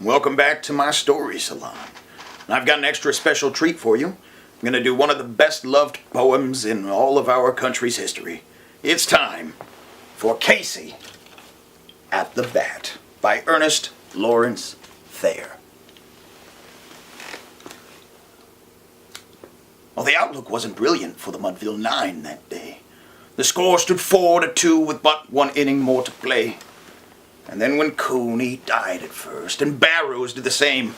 Welcome back to my story salon. I've got an extra special treat for you. I'm going to do one of the best loved poems in all of our country's history. It's time for Casey at the Bat by Ernest Lawrence Thayer. Well, the outlook wasn't brilliant for the Mudville Nine that day. The score stood 4-2 with but one inning more to play. And then when Cooney died at first, and Barrows did the same,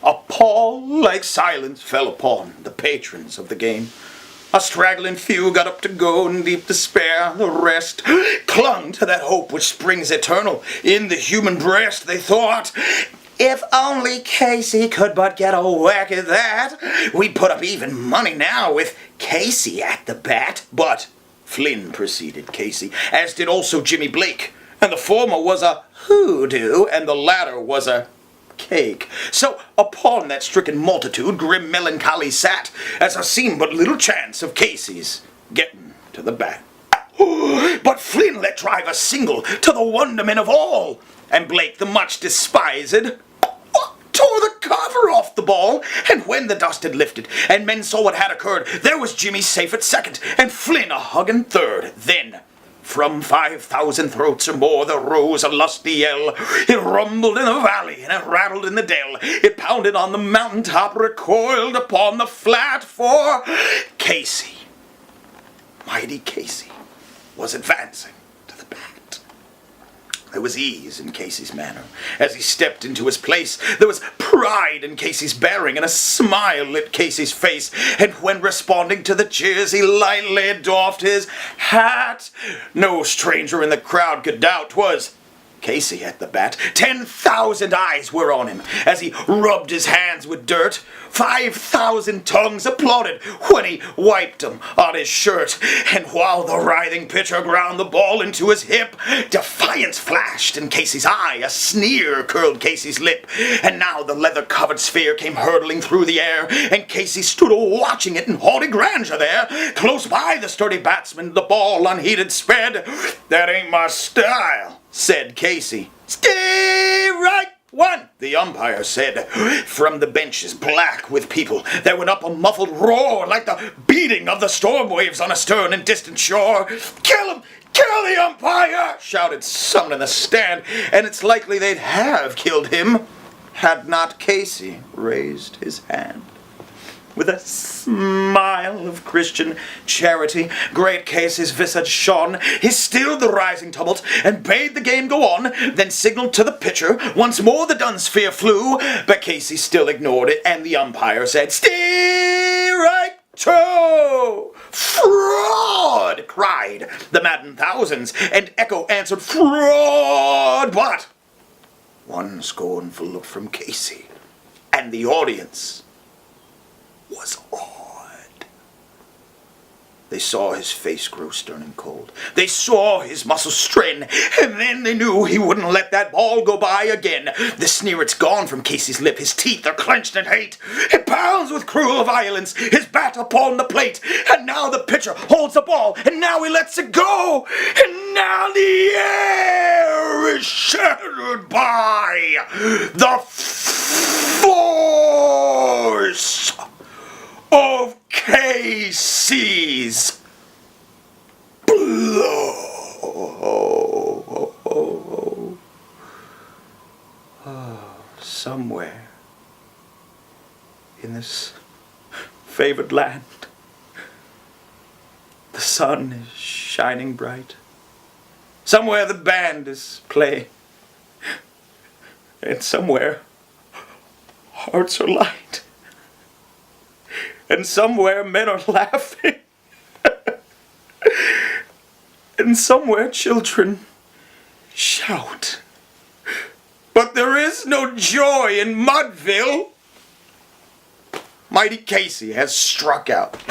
a pall-like silence fell upon the patrons of the game. A straggling few got up to go in deep despair. The rest clung to that hope which springs eternal in the human breast. They thought, if only Casey could but get a whack at that, we'd put up even money now with Casey at the bat. But Flynn preceded Casey, as did also Jimmy Blake. And the former was a hoodoo, and the latter was a cake. So upon that stricken multitude grim melancholy sat, as there seemed but little chance of Casey's getting to the bat. But Flynn let drive a single to the wonderment of all, and Blake, the much despised, tore the cover off the ball. And when the dust had lifted and men saw what had occurred, there was Jimmy safe at second, and Flynn a hugging third. Then from 5,000 throats or more there rose a lusty yell. It rumbled in the valley and it rattled in the dell. It pounded on the mountain top, recoiled upon the flat, for Casey, mighty Casey, was advancing to the bat. There was ease in Casey's manner as he stepped into his place. There was pride in Casey's bearing, and a smile lit Casey's face. And when responding to the cheers, he lightly doffed his hat. No stranger in the crowd could doubt 'twas Casey at the bat. 10,000 eyes were on him as he rubbed his hands with dirt. 5,000 tongues applauded when he wiped them on his shirt. And while the writhing pitcher ground the ball into his hip, defiance flashed in Casey's eye, a sneer curled Casey's lip. And now the leather-covered sphere came hurtling through the air, and Casey stood watching it in haughty grandeur there. Close by the sturdy batsman the ball unheeded sped. "That ain't my style," said Casey. "Stay right one," the umpire said. From the benches, black with people, there went up a muffled roar like the beating of the storm waves on a stern and distant shore. "Kill him! Kill the umpire!" shouted someone in the stand, and it's likely they'd have killed him had not Casey raised his hand. With a smile of Christian charity, great Casey's visage shone. He stilled the rising tumult and bade the game go on, then signaled to the pitcher. Once more the dun sphere flew, but Casey still ignored it, and the umpire said, "Stay right two!" "Fraud!" cried the maddened thousands, and echo answered, "Fraud!" But one scornful look from Casey, and the audience was awed. They saw his face grow stern and cold. They saw his muscles strain, and then they knew he wouldn't let that ball go by again. The sneer, it's gone from Casey's lip. His teeth are clenched in hate. He pounds with cruel violence his bat upon the plate. And now the pitcher holds the ball, and now he lets it go. And now the air is shattered by the force of Casey's blow. Somewhere in this favored land, the sun is shining bright. Somewhere the band is playing, and somewhere hearts are light. And somewhere men are laughing. And somewhere children shout. But there is no joy in Mudville. Mighty Casey has struck out.